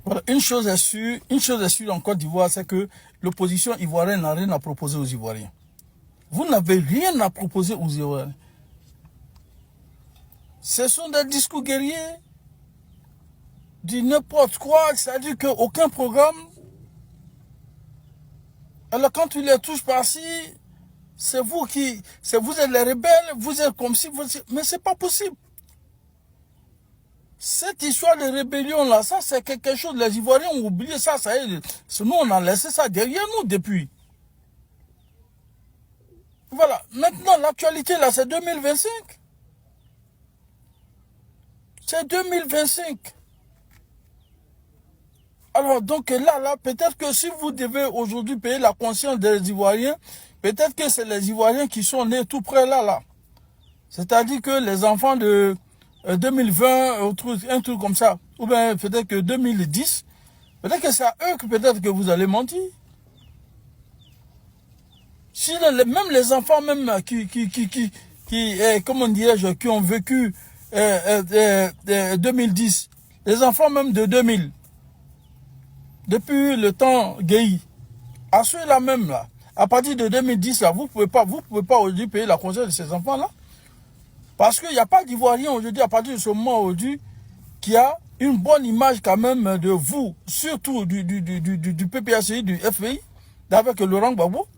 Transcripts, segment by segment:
Voilà, une chose est sûre en Côte d'Ivoire, c'est que l'opposition ivoirienne n'a rien à proposer aux Ivoiriens. Vous n'avez rien à proposer aux Ivoiriens. Ce sont des discours guerriers, du n'importe quoi, c'est-à-dire qu'aucun programme. Alors quand tu les touches par-ci, c'est vous êtes les rebelles, vous êtes comme si, mais c'est pas possible. Cette histoire de rébellion là, ça c'est quelque chose, les Ivoiriens ont oublié ça, ça y est, nous on a laissé ça derrière nous depuis. Voilà, maintenant l'actualité là c'est 2025. C'est 2025. Alors donc là, peut-être que si vous devez aujourd'hui payer la conscience des Ivoiriens, peut-être que c'est les Ivoiriens qui sont nés tout près là. C'est-à-dire que les enfants de 2020, un truc comme ça, ou bien peut-être que 2010, peut-être que c'est à eux que peut-être que vous allez mentir. Si même les enfants même comment dirais-je, qui ont vécu 2010, les enfants même de 2000, depuis le temps Guéhi, à ceux-là même là, à partir de 2010 là, vous pouvez pas aujourd'hui payer la conscience de ces enfants là. Parce qu'il n'y a pas d'Ivoirien aujourd'hui, à partir de ce moment aujourd'hui, qui a une bonne image quand même de vous, surtout du PPACI, du FPI, avec Laurent Gbagbo.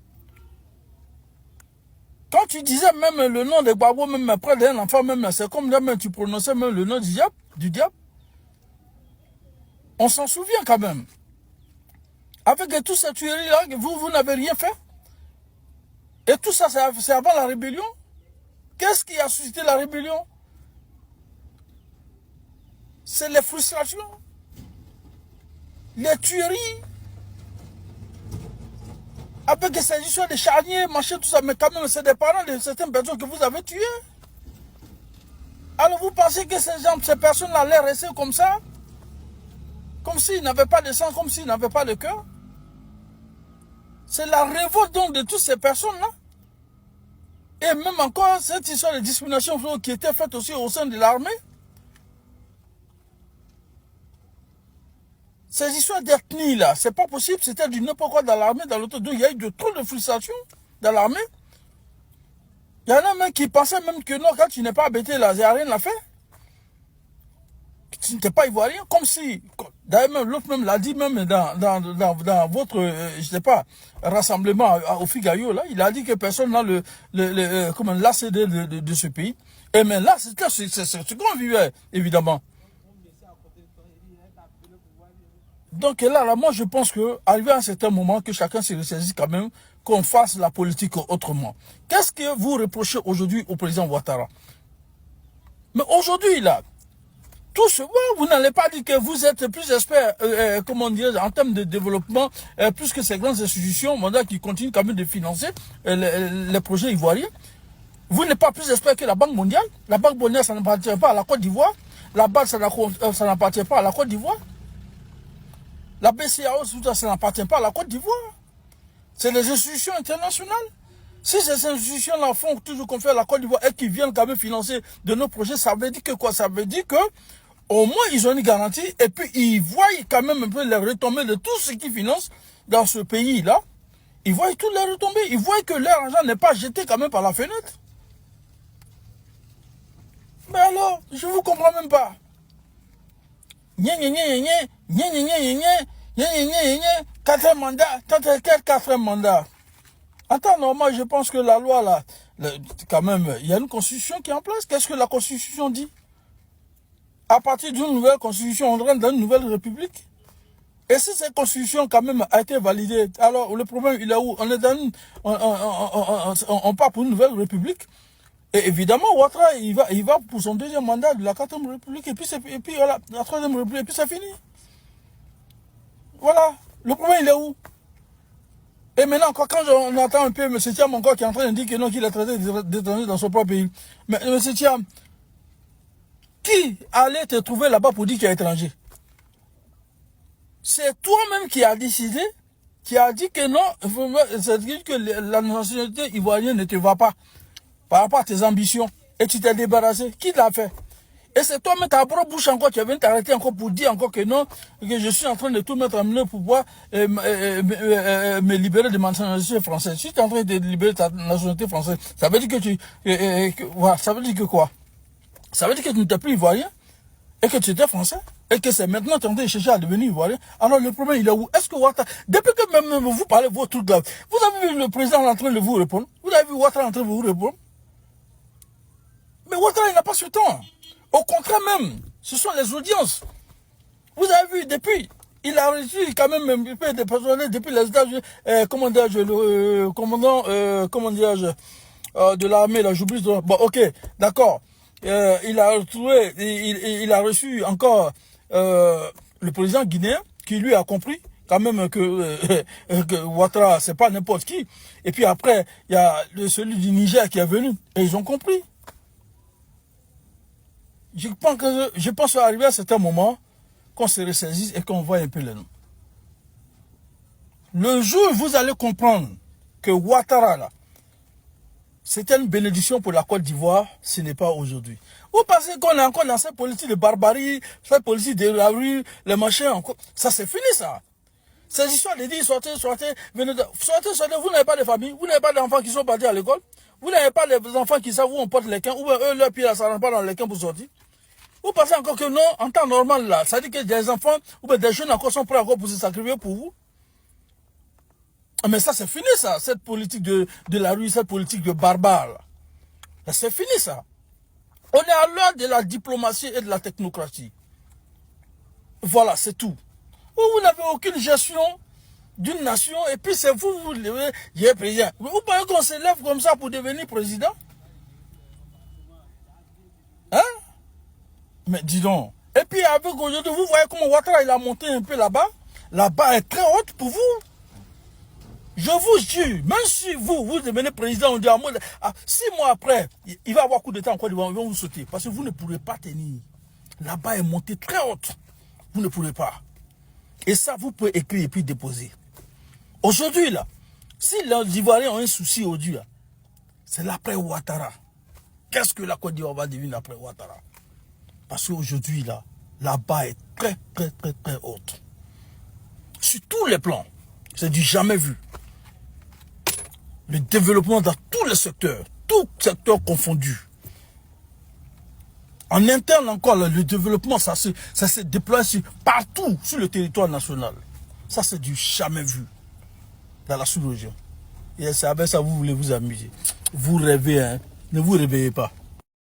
Quand tu disais même le nom de Gbagbo, même après d'un enfant, même c'est comme là même tu prononçais même le nom du diable. On s'en souvient quand même. Avec toutes ces tueries-là, vous n'avez rien fait. Et tout ça, c'est avant la rébellion. Qu'est-ce qui a suscité la rébellion? C'est les frustrations, les tueries, avec ces histoires de charniers, machin, tout ça. Mais quand même, c'est des parents de certaines personnes que vous avez tuées. Alors vous pensez que ces personnes-là allaient rester comme ça? Comme s'ils n'avaient pas de sang, comme s'ils n'avaient pas de cœur? C'est la révolte donc de toutes ces personnes-là. Et même encore, cette histoire de discrimination qui était faite aussi au sein de l'armée. Ces histoires d'ethnie là, c'est pas possible, c'était du n'importe quoi dans l'armée, dans l'autre. Il y a eu trop de frustration dans l'armée. Il y en a même qui pensaient même que non, quand tu n'es pas embêté là, il n'y a rien à faire. Tu n'es pas ivoirien, comme si, d'ailleurs même l'autre même l'a dit même dans votre, je sais pas, rassemblement au Figaro là, il a dit que personne n'a l'ACD de ce pays. Et mais là, c'est ce qu'on vivait, évidemment. Donc là, moi je pense que arrivé à un certain moment que chacun se ressaisisse quand même, qu'on fasse la politique autrement. Qu'est-ce que vous reprochez aujourd'hui au président Ouattara? Mais aujourd'hui là, tout ce vous n'allez pas dire que vous êtes plus expert, comment dire, en termes de développement, plus que ces grandes institutions qui continuent quand même de financer les projets ivoiriens. Vous n'êtes pas plus expert que la Banque mondiale. La Banque mondiale, ça n'appartient pas à la Côte d'Ivoire. La BAD, ça n'appartient pas à la Côte d'Ivoire. La BCAO, ça n'appartient pas à la Côte d'Ivoire. C'est les institutions internationales. Si ces institutions-là font toujours confiance à la Côte d'Ivoire et qui viennent quand même financer de nos projets, ça veut dire que quoi? Ça veut dire que au moins ils ont une garantie et puis ils voient quand même un peu les retombées de tout ce qu'ils financent dans ce pays-là. Ils voient toutes les retombées. Ils voient que leur argent n'est pas jeté quand même par la fenêtre. Mais alors, je ne vous comprends même pas. Quatrième mandat, quatrième mandat. En temps normal, je pense que la loi, là, quand même, il y a une constitution qui est en place. Qu'est-ce que la constitution dit? À partir d'une nouvelle constitution, on rentre dans une nouvelle république. Et si cette constitution, quand même, a été validée, alors le problème, il est où? On est dans on part pour une nouvelle république. Et évidemment, Ouattara, il va pour son deuxième mandat de la 4e République, et puis voilà, la 3e République, et puis c'est fini. Voilà. Le problème, il est où? Et maintenant, quand on entend un peu M. Thiam encore qui est en train de dire que non, qu'il est traité d'étranger dans son propre pays. Mais M. Thiam, qui allait te trouver là-bas pour dire qu'il est étranger? C'est toi-même qui as décidé, qui a dit que non, c'est-à-dire que la nationalité ivoirienne ne te va pas par rapport à tes ambitions. Et tu t'es débarrassé. Qui l'a fait? Et c'est toi-même, ta propre bouche encore, tu es venu t'arrêter encore pour dire encore que non, que je suis en train de tout mettre en œuvre pour pouvoir me libérer de ma nationalité française. Si tu es en train de libérer ta nationalité française, ça veut dire que voilà, ça veut dire que quoi? Ça veut dire que tu n'étais plus ivoirien et que tu étais français. Et que c'est maintenant que tu es en train de chercher à devenir ivoirien. Alors le problème, il est où? Est-ce que Ouattara, depuis que même vous parlez de vos trucs là, vous avez vu le président en train de vous répondre? Vous avez vu Ouattara en train de vous répondre? Mais Ouattara, il n'a pas ce temps. Au contraire même, ce sont les audiences. Vous avez vu, depuis, il a reçu quand même des personnels depuis les États-Unis, comment dire-je, le commandant, comment dire-je, de l'armée, là, j'oublie. Bon, ok, d'accord. Il a retrouvé, il a reçu encore le président guinéen qui lui a compris quand même que Ouattara, c'est pas n'importe qui. Et puis après, il y a celui du Niger qui est venu et ils ont compris. Je pense arriver à certains moments qu'on se ressaisisse et qu'on voit un peu les noms. Le jour où vous allez comprendre que Ouattara, là, c'était une bénédiction pour la Côte d'Ivoire, ce n'est pas aujourd'hui. Vous pensez qu'on est encore dans cette politique de barbarie, cette politique de la rue, les machins, encore. Ça c'est fini ça. Ces histoires de dire sortez, venez sortez, vous n'avez pas de famille, vous n'avez pas d'enfants qui sont partis à l'école, vous n'avez pas des enfants qui savent où on porte les camps, ou eux, leur pied, ça ne rentre pas dans les camps pour sortir. Vous pensez encore que non, en temps normal là, ça dit que des enfants ou bien des jeunes encore sont prêts encore pour se sacrifier pour vous. Mais ça c'est fini ça, cette politique de la rue, cette politique de barbare. C'est fini ça. On est à l'heure de la diplomatie et de la technocratie. Voilà, c'est tout. Vous n'avez aucune gestion d'une nation et puis c'est vous le président. Vous pensez qu'on se lève comme ça pour devenir président? Hein? Mais dis donc. Et puis avec aujourd'hui, vous voyez comment Ouattara il a monté un peu là-bas. La barre est très haute pour vous. Je vous jure, même si vous devenez président, on dit à moi, 6 mois après, il va y avoir coup d'état en Côte d'Ivoire, ils vont vous sauter. Parce que vous ne pourrez pas tenir. La barre est montée très haute. Vous ne pourrez pas. Et ça, vous pouvez écrire et puis déposer. Aujourd'hui, là, si les Ivoiriens ont un souci aujourd'hui, c'est l'après Ouattara. Qu'est-ce que la Côte d'Ivoire va devenir après Ouattara? Parce qu'aujourd'hui, là, la barre est très, très, très, très haute. Sur tous les plans. C'est du jamais vu. Le développement dans tous les secteurs confondus. En interne encore, le développement, ça se déploie partout sur le territoire national. Ça, c'est du jamais vu dans la sous-région. Et c'est avec ça que vous voulez vous amuser. Vous rêvez, hein. Ne vous réveillez pas.